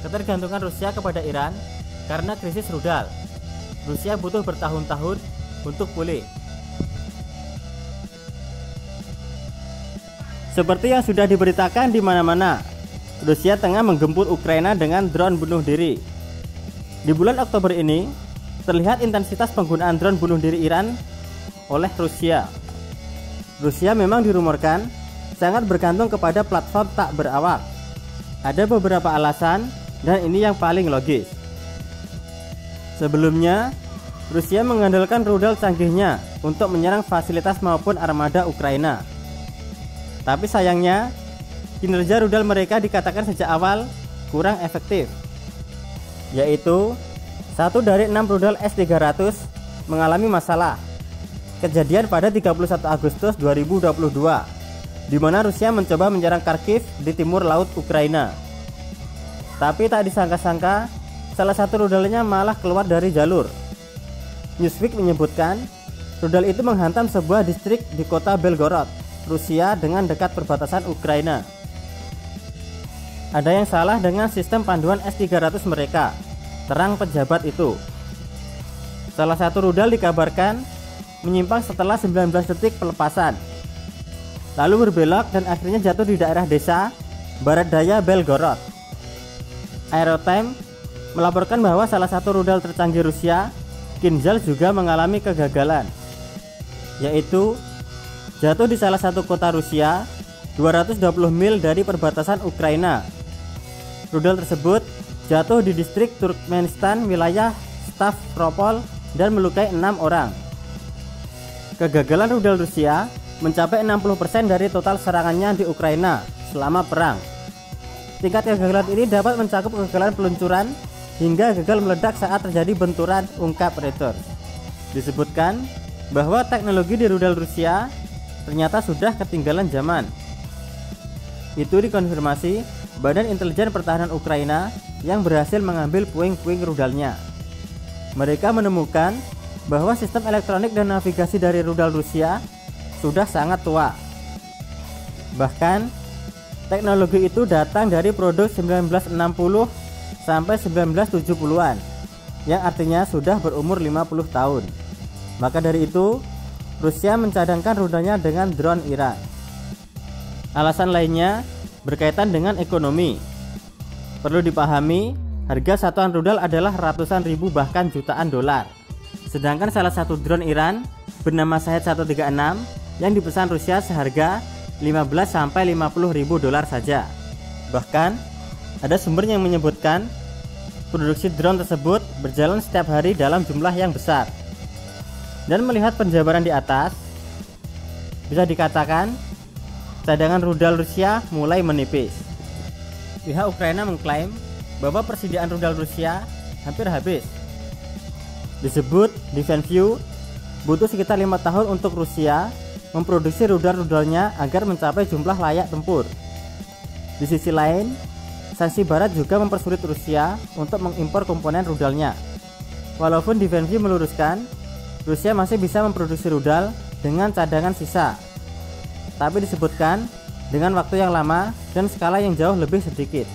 ketergantungan Rusia kepada Iran karena krisis rudal. Rusia butuh bertahun-tahun untuk pulih. Seperti yang sudah diberitakan di mana-mana, Rusia tengah menggempur Ukraina dengan drone bunuh diri. Di bulan Oktober ini, terlihat intensitas penggunaan drone bunuh diri Iran oleh Rusia. Rusia memang dirumorkan sangat bergantung kepada platform tak berawak. Ada beberapa alasan dan ini yang paling logis. Sebelumnya, Rusia mengandalkan rudal canggihnya untuk menyerang fasilitas maupun armada Ukraina. Tapi sayangnya, kinerja rudal mereka dikatakan sejak awal kurang efektif. Yaitu, 1 dari 6 rudal S-300 mengalami masalah. Kejadian pada 31 Agustus 2022, di mana Rusia mencoba menyerang Kharkiv di timur laut Ukraina. Tapi tak disangka-sangka, salah satu rudalnya malah keluar dari jalur. Newsweek menyebutkan, rudal itu menghantam sebuah distrik di kota Belgorod, Rusia dengan dekat perbatasan Ukraina. Ada yang salah dengan sistem panduan S-300 mereka, terang pejabat itu. Salah satu rudal dikabarkan menyimpang setelah 19 detik pelepasan, lalu berbelok dan akhirnya jatuh di daerah desa barat daya Belgorod. Aerotime melaporkan bahwa salah satu rudal tercanggih Rusia, Kinzhal, juga mengalami kegagalan, yaitu jatuh di salah satu kota Rusia 220 mil dari perbatasan Ukraina. Rudal tersebut jatuh di distrik Turkmenistan wilayah Stavropol dan melukai 6 orang. Kegagalan rudal Rusia mencapai 60% dari total serangannya di Ukraina selama perang. Tingkat kegagalan ini dapat mencakup kegagalan peluncuran hingga gagal meledak saat terjadi benturan, ungkap Reuters. Disebutkan bahwa teknologi di rudal Rusia ternyata sudah ketinggalan zaman. Itu dikonfirmasi Badan Intelijen Pertahanan Ukraina yang berhasil mengambil puing-puing rudalnya. Mereka menemukan bahwa sistem elektronik dan navigasi dari rudal Rusia sudah sangat tua. Bahkan, teknologi itu datang dari produk 1960 sampai 1970-an, yang artinya sudah berumur 50 tahun. Maka dari itu, Rusia mencadangkan rudalnya dengan drone Iran. Alasan lainnya berkaitan dengan ekonomi. Perlu dipahami, harga satuan rudal adalah ratusan ribu bahkan jutaan dolar. Sedangkan salah satu drone Iran bernama Shahed 136 yang dipesan Rusia seharga 15 sampai 50 ribu dolar saja. Bahkan ada sumber yang menyebutkan produksi drone tersebut berjalan setiap hari dalam jumlah yang besar. Dan melihat penjabaran di atas, bisa dikatakan cadangan rudal Rusia mulai menipis. Pihak Ukraina mengklaim bahwa persediaan rudal Rusia hampir habis. Disebut DefenseView butuh sekitar 5 tahun untuk Rusia memproduksi rudal-rudalnya agar mencapai jumlah layak tempur. Di sisi lain, sanksi barat juga mempersulit Rusia untuk mengimpor komponen rudalnya. Walaupun DefenseView meluruskan Rusia masih bisa memproduksi rudal dengan cadangan sisa, tapi disebutkan dengan waktu yang lama dan skala yang jauh lebih sedikit.